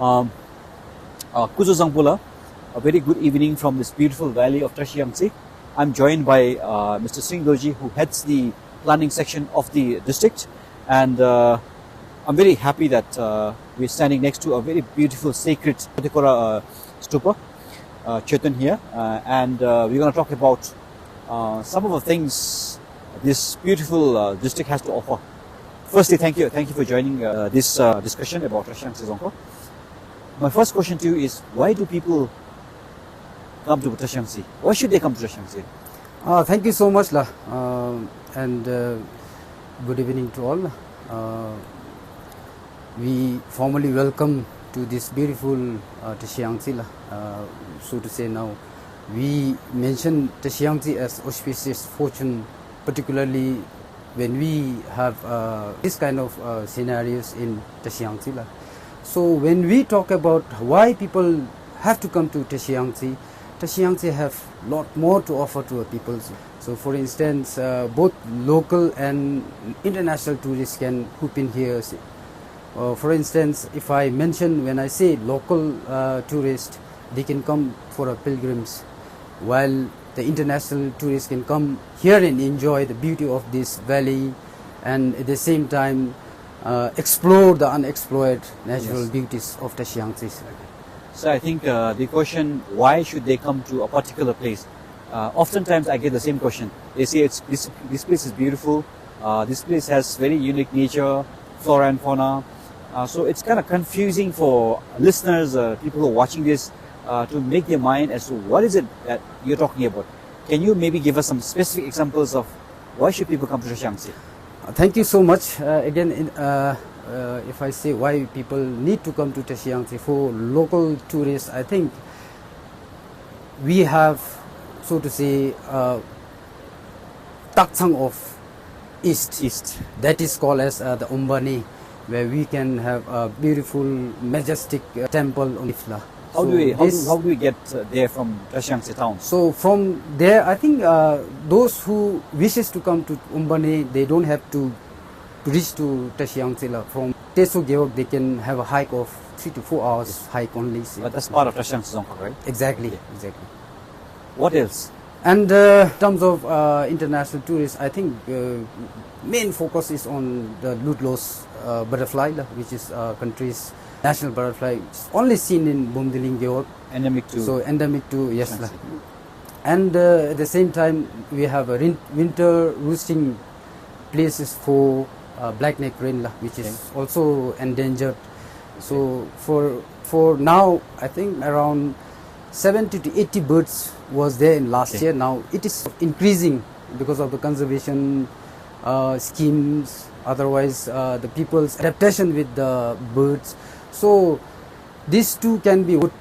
Kuzo Zangpula, a very good evening from this beautiful valley of Trashiyangtse. I'm joined by Mr. Singh Doji, who heads the planning section of the district, and I'm very happy that we're standing next to a very beautiful sacred Chatikora stupa, Chetan here, and we're going to talk about some of the things this beautiful district has to offer. Firstly, thank you for joining this discussion about Trashiyangtse Dzongkhag. My first question to you is, why do people come to Trashiyangtse? Why should they come to Trashiyangtse? Thank you so much, and good evening to all. We formally welcome to this beautiful Trashiyangtse. So to say now, we mention Trashiyangtse as auspicious fortune, particularly when we have this kind of scenarios in Trashiyangtse. So when we talk about why people have to come to Trashiyangtse, Trashiyangtse have a lot more to offer to our people. So for instance, both local and international tourists can hoop in here. For instance, if I mention, when I say local tourists, they can come for a pilgrims, while the international tourists can come here and enjoy the beauty of this valley, and at the same time explore the unexplored natural beauties of Trashiyangtse. So I think the question, why should they come to a particular place? Oftentimes I get the same question. They say this place is beautiful, this place has very unique nature, flora and fauna. So it's kind of confusing for listeners, people who are watching this, to make their mind as to what is it that you're talking about. Can you maybe give us some specific examples of why should people come to Trashiyangtse? Thank you so much. Again, if I say why people need to come to Trashiyangtse, for local tourists, I think we have, so to say, Taksang of East. That is called as the Umbani, where we can have a beautiful, majestic temple on Ifla. How do we get there from Trashiyangtse town? So from there, I think those who wishes to come to Umbani, they don't have to reach to Trashiyangtse. From Teso Gewak, they can have a hike of 3 to 4 hours hike only. But that's part of Trashiyangtse Dzongkhag, right? Exactly, Okay. exactly. What else? And in terms of international tourists, I think main focus is on the Lutlos butterfly, which is country's national butterfly. It's only seen in Bumdiling Gewak. Endemic to. So endemic to, yes. And at the same time, we have a winter roosting places for black-necked crane, which is also endangered. So for now, I think around 70 to 80 birds was there in last year. Now it is increasing because of the conservation schemes, otherwise the people's adaptation with the birds. So these two can be good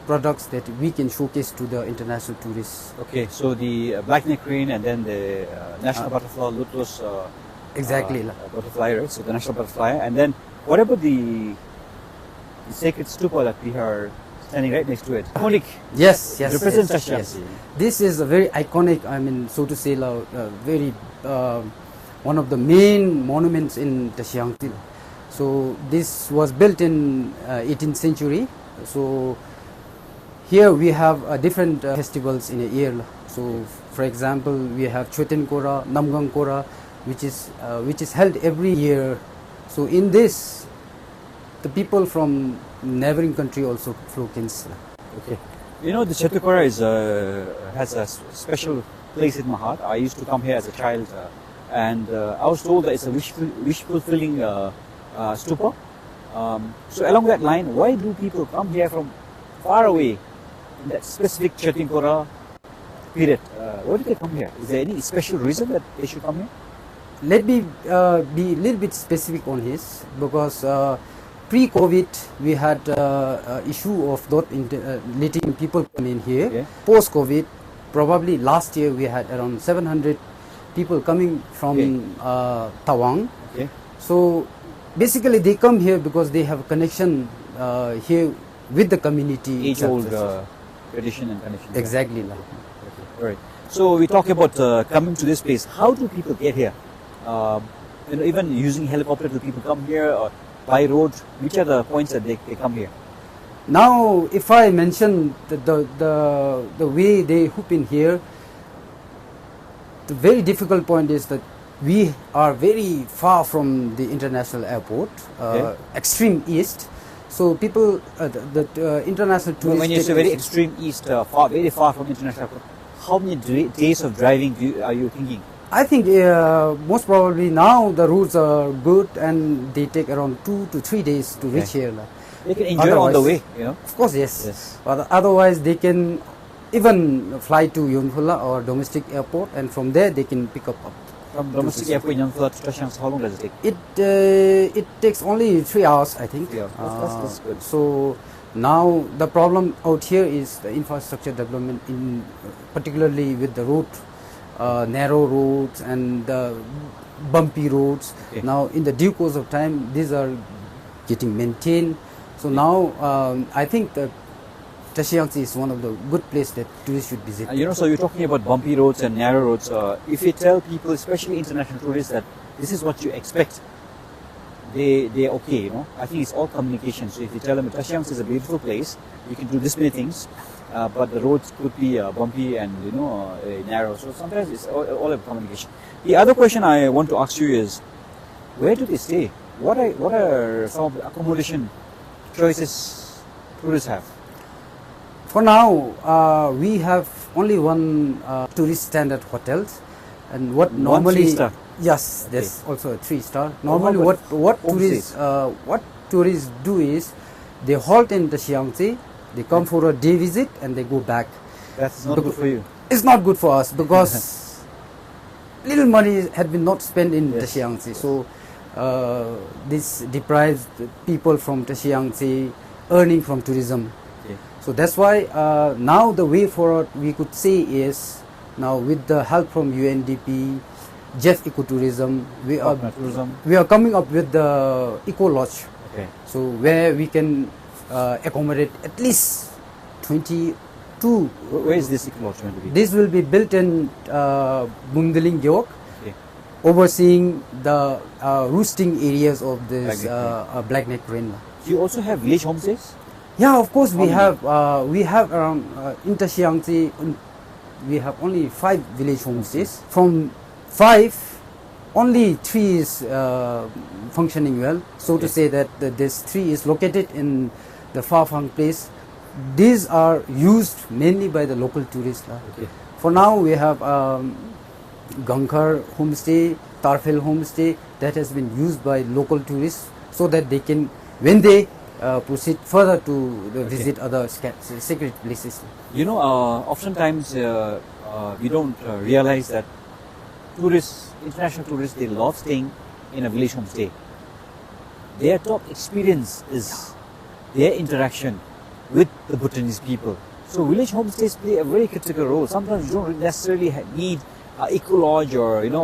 products that we can showcase to the international tourists. Okay, so the black-necked crane and then the national butterfly, Lutlos exactly. Butterfly, right? So the national butterfly, and then what about the sacred stupa that we are standing right next to it? Iconic. Yes. Represents Trashiyangtse. This is a very iconic, I mean, so to say, very one of the main monuments in Trashiyangtse. So this was built in 18th century. So here we have different festivals in a year. So for example, we have Choten Kora, Namgang Kora, which is held every year. So in this, the people from neighboring country also flock in. Okay. You know, the Chatikora has a special place in my heart. I used to come here as a child, and I was told that it's a wish fulfilling stupa. So along that line, why do people come here from far away in that specific Chatinkora period? Why do they come here? Is there any special reason that they should come here? Let me be a little bit specific on this, because pre-COVID we had issue of not letting people come in here. Okay. Post-COVID, probably last year we had around 700 people coming from Tawang. Okay. So basically they come here because they have a connection here with the community. Age-old tradition and connection. Exactly. Okay. All right. So we talk about coming to this place. How do people get here? Even using helicopter, do people come here? Or by road? Which are the points that they come here? Now, if I mention the way they hoop in here, the very difficult point is that we are very far from the international airport, extreme east. So people, the international tourists. When you say very extreme east, very far from international airport, how many days of driving are you thinking? I think most probably now the routes are good and they take around 2 to 3 days to reach here. They can enjoy on the way, you know. Of course, yes. But otherwise, they can even fly to Yonphula or domestic airport, and from there they can pick up. From domestic airport in Yonphula to Trashiyangtse, how long does it take? It takes only 3 hours, I think. 3 hours. That's good. So now the problem out here is the infrastructure development, particularly with the road, narrow roads and the bumpy roads. Now, in the due course of time, these are getting maintained. So now I think that Trashiyangtse is one of the good places that tourists should visit. You know, so you're talking about bumpy roads and narrow roads. If you tell people, especially international tourists, that this is what you expect, they're okay, you know. I think it's all communication. So if you tell them Trashiyangtse is a beautiful place, you can do this many things, but the roads could be bumpy and, you know, narrow. So sometimes it's all about communication. The other question I want to ask you is, where do they stay? What are some of the accommodation choices tourists have? For now, we have only one tourist standard hotels, and what normally 3-star. Yes, there's also a 3-star. Normally, what tourists do is they halt in Trashiyangtse, they come for a day visit, and they go back. That's not good for you. It's not good for us because little money had been not spent in Trashiyangtse. So this deprives people from Trashiyangtse earning from tourism. So that's why now the way forward we could say is, now with the help from UNDP, Jeff Ecotourism, we are coming up with the Eco Lodge. So where we can accommodate at least 22. Where is this Eco Lodge going to be? This will be built in Bungdaling Gyok, overseeing the roosting areas of this blackneck crane. Do you also have village homestays? Yeah, of course we have around in Trashiyangtse we have only 5 village homestays. From 5, only 3 is functioning well. So to say that this 3 is located in the far-flung place. These are used mainly by the local tourists. For now we have Gankar homestay, Tarfel homestay that has been used by local tourists so that they can, when they proceed further to visit other sacred places. You know, oftentimes we don't realize that tourists, international tourists, they love staying in a village homestay. Their top experience is their interaction with the Bhutanese people. So village homestays play a very critical role. Sometimes you don't necessarily need eco lodge or, you know,